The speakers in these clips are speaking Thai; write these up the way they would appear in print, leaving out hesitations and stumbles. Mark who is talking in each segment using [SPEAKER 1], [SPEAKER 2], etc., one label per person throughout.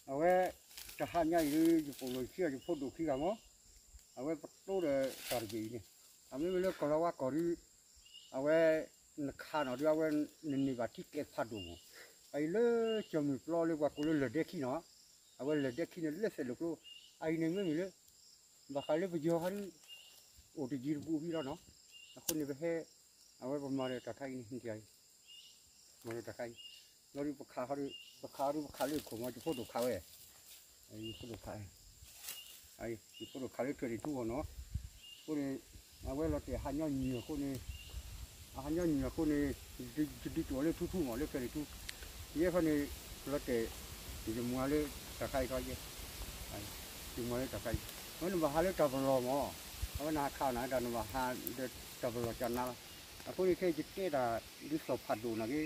[SPEAKER 1] เอาไว้จะหันใหญ่เลยจะปลูกเชี่ยจะพูดดูขี้กันมั้งเอาไว้ตู้เดือดตอนกี่เนี่ยเอาไม่เลือกก็แล้วว่าก่อนที่เอาไว้ข้าหน่อยเอาไว้ในวัดที่เก็บผัดดูไอ้เลือจะมีปลาเรียกว่ากูเลือดเด็กขี้เนาะเอาไว้เลือดเด็กขี้เนี่ยเลือดเสร็จแล้วกูไอ้เนี่ยไม่มีเลยบางครั้งเลยไปเยอะขนาดโอ้ที่จีนบูพี่แล้วเนาะคนนี้ไปให้เอาไว้ประมาณเดือนตะไคร้นี่ใจมาเดือนตะไคร้เราดูปลาคาเขาดูปลาคาเลยขมว่าจะพูดดูเขาไอ้พูดดูเขาไอ้พูดดูเขาเลยเกิดที่ทั่วเนาะคนนี้เอาไว้เราแต่หันย้อนเหนียวคนนี้หันย้อนเหนียวคนนี้ดีตัวเลยทุ่งหมดเลยเกิดที่ทุ่งเยอะคนนี้เราแต่จะมัวเลยตะไคร้ก็เยอะไอ้จะมัวเลยตะไคร้มันบ้าเลยจับรอหมอเอาหน้าข้าวหน้าดันบ้าเด็ดจับรอจันนาคนนี้แค่จิตเกดดิสอบผัดดูนะกี่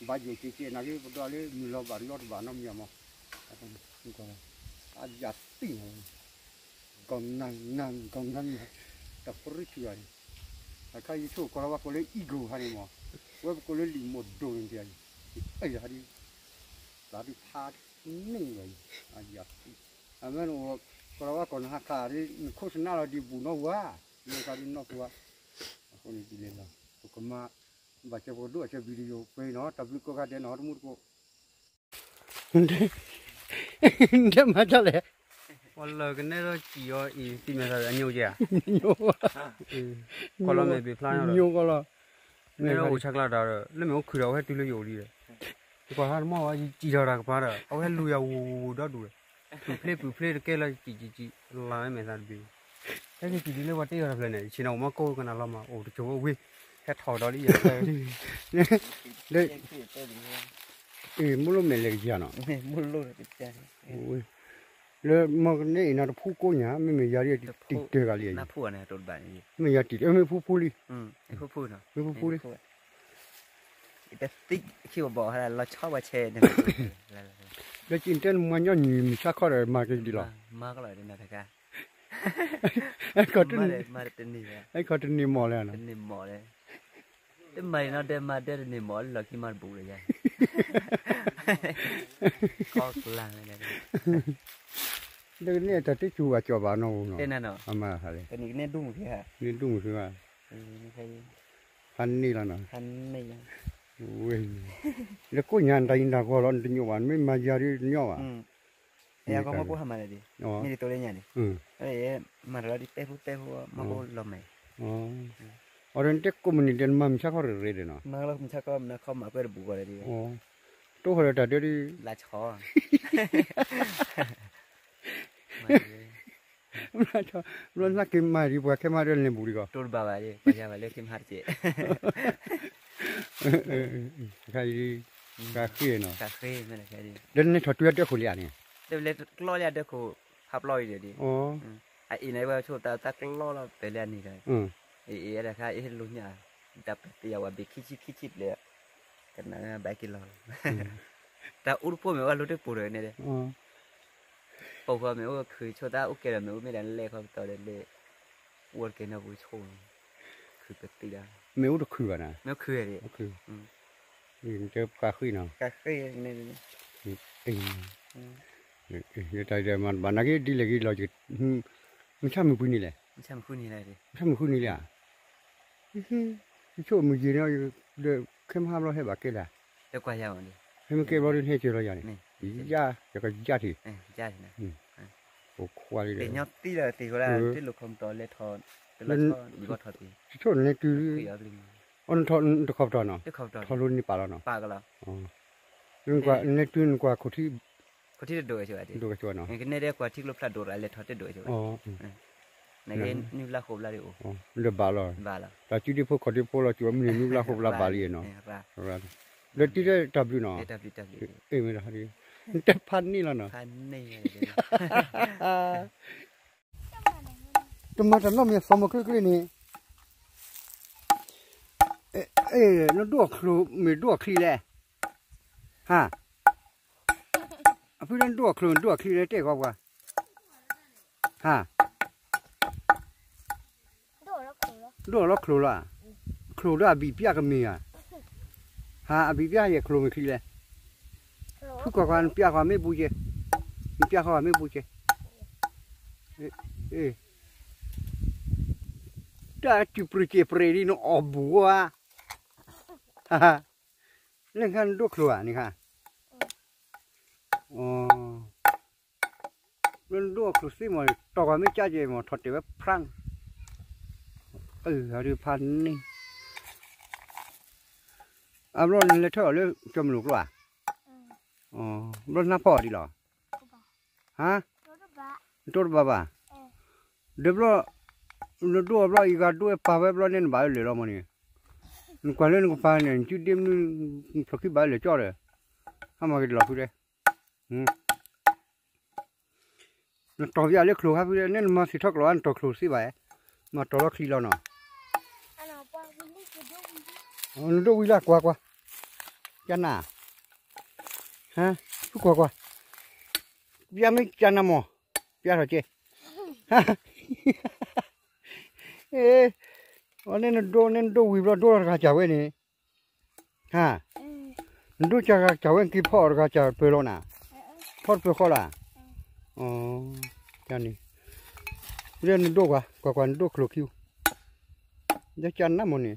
[SPEAKER 1] บาดอยู่ที่นะกี่ตัวเลยมีเราบาดยอดบาดน้ำยามั้งนี่ก็อาจจะติ่งกองนั่งแต่พอรู้ชัวร์แต่ใครยิ่งชั่วก็เราว่าก็เลยอีโก้ฮันนี่มั้งว่าก็เลยลิมดโดนเดียวไอ้ฮันนี่ลาบิพาดนิ่งเลยอาจจะอันนั้นก็เราว่าก่อนหักขาที่โฆษณาเราดีบุญเอาว่าเรื่องการดีนอกว่าคนนี้ดีเลยนะก็มาบัจจุบันด้วยจะวิดีโอไปเนาะแต่วิก็การเดินหอมุดก็เดี๋ยวมาจะเลยวันละกันเนี่ยเราจีอ๋ออีที่มันอะไรนิ้วเจ้านิ้วก็เราไม่ไปพลาดนิ้วก็เราเนี่ยเราอุชักลาดาร์แล้วมันก็คือเราให้ตีเลยอยู่ดีเลยก็หาหม้อว่าจีดารักพาร์เอาให้ลุยเอาดัดดูเลยเพลย์แค่ละจีลายไม่ทันบีแต่ที่จีเลยว่าที่เราเพลย์เนี่ยชินเอามาโก้กันอะไรมาโอ้โหวิ่งแค่ถอดดอลลี่เนี่ยเลยมุลไม่เล็กจ้าเนาะมุลเลยจ้าเลยมันเนี่ยน่าจะพูดกูเนี่ยไม่ยาดีติดเด็กอะไรน่าพูดเนี่ยตัวบ้านนี่ไม่ยาติดไม่พูดเลยไม่พูดเนาะไม่พูดเลยแต่ติ๊กคิดว่าบอกอะไรเราชอบว่าเชนเนี่ยแล้วจริงๆมันย้อนมีชักข้ออะไรมากันดีหรอมากเลยนะท่านค่ะไอ้คนนี้มาเต็มนี่ไอ้คนนี้หมอเลยนะนี่หมอเลยแต่ไม่นะเดี๋ยวมาเดี๋ยวนี่หมอหลักที่มาบุเลยยังข้อกลางเลยเดี๋ยวนี้แต่ที่ชัวร์จับบ้านเราเนาะเนาะอามาอะไรแต่นี่เนี่ยดุ้งที่ฮะนี่ดุ้งคือว่าพันนี่แล้วเนาะพันนี่เว้ยแล้วก็ยันได้ยินดาก็ร้อนดิ้งวันไม่มาจารีเนาะเนี่ยก็มาพูดทำอะไรดิมีตัวเล่นยังดิเอ้ยมาเราดิเตะหัวมาพูดลมไหมอ๋อเรื่องเด็กก็มันเดินมาไม่ชักเขาเรื่อยๆเนาะมาแล้วไม่ชักก็มันเข้ามาเพื่อบุกอะไรดิอ๋อตัวเขาจะเดี๋ยวดิลาชอลาชอร้อนนักกินมาดิบัวแค่มาเดินเล่นบุรีก็ตัวบ้าดิปัญญาเลยกินหาเจ๊ใครดีกาขี้เนาะกาขี้ไม่ได้ใครดีเดินในถอดตัวเด็กคนเลี้ยเนี่ยเดี๋ยวเล็กล้อเลี้ยเด็กคนขับลอยเดี๋ยวดิอ๋อไอ้ไหนว่าช่วงตาล้อเราไปเลี้ยนี่กันอะไรค่ะไอ้ลุงเนี่ยดับเตียวว่าบิ๊กคิดเลยกันนะแบกกินเราแต่อุดพวกมันว่ารู้ได้ปุ๋ยเนี่ยเลยปุ๋ยว่ามันว่าคือช่วงตาอุกเกลมันไม่ได้เล่เขาต่อเลยวัวเกน่าบุญชงคือเป็นตีได้ไม่รู้จะคืออะไรไม่คืออะไรคือนี่เจอกาขี้เนาะกาขี้นี่เดี๋ยวมันบ้านนักดีเลยกี่เราจะไม่ใช่มือคุยนี่แหละไม่ใช่มือคุยนี่แหละดิไม่ใช่มือคุยนี่แหละช่วงมือจีนเราเดี๋ยวเข้มห้ามเราให้บักเกล่ะเดี๋ยวกว่าอย่างนี้ให้มันเก็บเราให้เจอเราอย่างนี้ย่าจะก็ย่าทีย่าทีนะโอ้ควายเลยเนี่ยตีเลยตีก็ได้ตีลูกคอมตัวเล็กทอนแล้วดีกว่าทอดตีช่วงนี้คืออันทอนตะขอบตอนเนาะทอนรุ่นนี้ป่าแล้วเนาะป่าก็แล้วอ๋อเรื่องกว่าในตื่นกว่าคนที่โดยใช่ไหมโดยชัวร์เนาะงั้นในเรื่องกว่าที่ลูกพลาดโดดอะไรทอดได้โดยใช่ไหมอ๋อในเรื่องนิวลาโคบลาดิโออ๋อเรือบาลแต่จุดที่พวกคนที่พวกเราชัวร์มันนิวลาโคบลาบาลีเนาะแล้วที่ได้ดับอยู่เนาะไม่ได้ฮะดิแต่พันนี่แล้วเนาะพันนี่ตัวมาแต่เราไม่สมบูรณ์นี่เราดูครูไม่ดูคลีเลยฮะพี่เล่นดูครูดูคลีเลยเจ๊กว่าฮะดูแล้วครูล่ะครูด้วยบีบีก็มีอ่ะฮะบีบียังครูไม่คลีเลยทุกคนบีบีไม่บุญ มีเปียเขาไม่บูเจได้จุปริเจปรีนี่น้องบัวฮ่าเรื่องกันดูครัวนี่ค่ะอ๋อเรื่องดูครัวสิมันต่อกันไม่จ้าเจมันถอดเดี๋ยวพรั่งเอาดูพันนี่ร้อนเลยเท่าเรื่องจมลูกหรออ๋อร้อนน้ำพอดีหรอฮะตัวบ้าเดี๋ยวเราดูว่าอีกาดูป่าวเราเนี่ยบ้าเลยเรามันนี่กว่าเล่นกูป่าเนี่ยจุดเดียวนี่พวกที่บ้าเลยจ่อเลยทำมากี่หลอกเลยต่อวิอาเล็กครูครับเนี่ยมาสิทักร้อนต่อครูสิไปมาต่อรักทีเราเนาะดูวิลากว่าจันน่ะฮะทุกกว่ายังไม่จันน่ะมั้งยังเหรอเจ๊วันนี้ดูวิบล้อดูอะไรกันจ้าเว้ยนี่ฮะดูจ้าเว้ยกี่พ่ออะไรกันจ้าเปล่าน่ะพ่อเปล่าล่ะอ๋อจันนี่เรื่องดูกว่าดูคลุกคิวจะจันน่ะมั้งนี่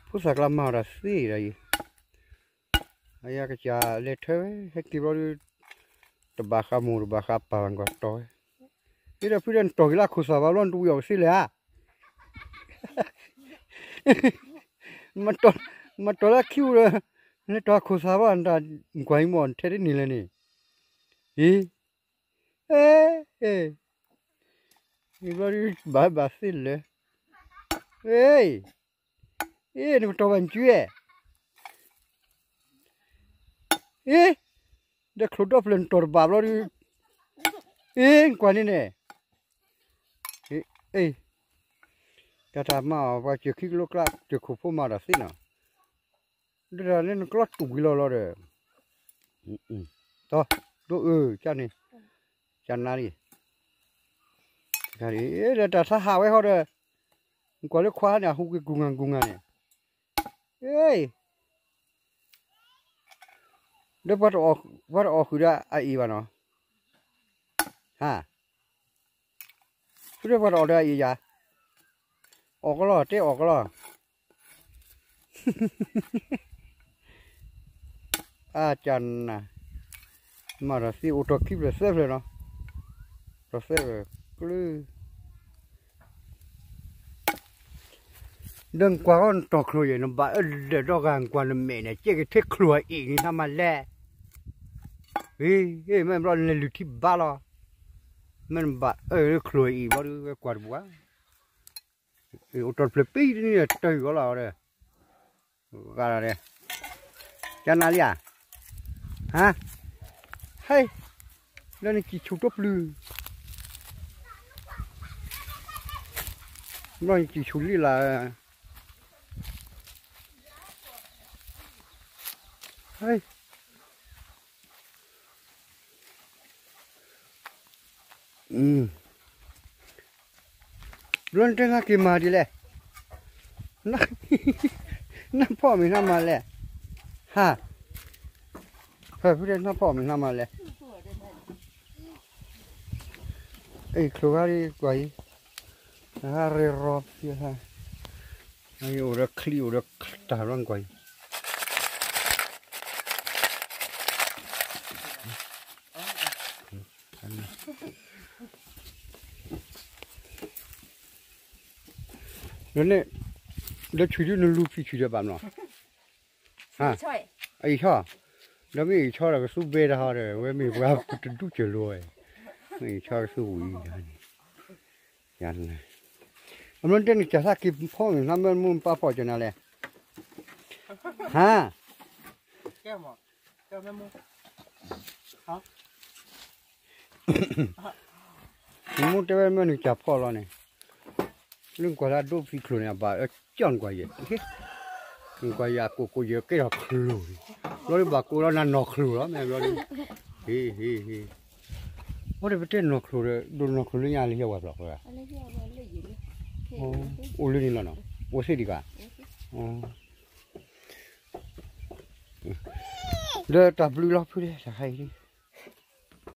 [SPEAKER 1] ผู้สักลามาราศีอะไรayah kerja letter hekti baru terbakar mur bakar pawan gotoy tidak pilihan toilah khusus balon tu yo sih lah matola kiu lah ni toh khusus balan dah guai mon teri ni lah ni ini baru basil lah ni toh bancuyเด็กครูดอฟเล่นตัวบาบแล้วกว่านี้เนี่ยจะทำมาว่าจะคิดลูกละจะขุดพุ่มมาได้สินะเดี๋ยวเล่นกลัดตุกิโลแล้วเลยต่อดูจานนี่จานนั้นจานนี้เดี๋ยวถ้าหาไว้เขาเลยกว่าเล็กคว้าเนี่ยหุกกุงงันเนี่ยเดี๋ยววัดออกคือได้ไอ้บ้านเนาะฮะคือได้วัดออกได้อีจ้ะออกก็รอเจ๊ออกก็รออาจารย์นะมาราศีอุตกิบเลยเซฟเลยเนาะเราเซฟเลยกลือเดินกว่าก็ต่อครัวอย่างนั้นบ้าเดี๋ยวเราการกว่านั้นเมย์เนี่ยเจ๊ก็เทคครัวอีกนี่ทำมาแล้วมันร้อนเลยลุที่บ้าล่ะมันบ้าครัวอีบ้าดูกว่าบัวอุตรเพลปีนี่เตยก็แล้วเลยกันอะไรจันนาลีฮะเฮ้ยแล้วนี่กี่ชุดปลือน้อยกี่ชุดลี่ละเฮ้ยร้อนจังกี่มาดิเลยน้าพ่อมีน้ำมาเลยฮะเฮ้ยพี่เด็กน้าพ่อมีน้ำมาเลยครัวนี่กว่าเรือรบเสียฮะไอ้อุระคลีอุระตาลังกว่าเนี่ยเดี๋ยวช่วยดูนู่นลูกพี่ช่วยได้บ้างเนาะฮะไอ้ช่อแล้วมีช่อแล้วก็สู้เบรฮาเลยเว้ยมีว่าจะดูเจริญมีช่อสู้วิ่งยันเลยมันเดินจะสักกี่พ่อหนึ่งทำมันมุ่งป้าพ่อจะนั่นแหละฮะแก้วหมอแก้วแม่มุ่งฮะมุ่งเจ้าแม่หนึ่งจับพ่อแล้วเนี่ยเรื่องกว่าดูฟิคลุเนี่ยบ้าจังกว่าเยอะกว่าอยากกูเยอะแค่คลุแล้วบ้ากูแล้วนั่นนกคลุแล้วแม่แล้วว่าได้ไปเต้นนกคลุเลยดูนกคลุเนี่ยอะไรเยอะกว่าหรอกเลยโอ้ลืมนี่แล้วเนาะโอ้เสียดีกว่าเดี๋ยวตับลูกล็อกพี่เลยจะให้ดิ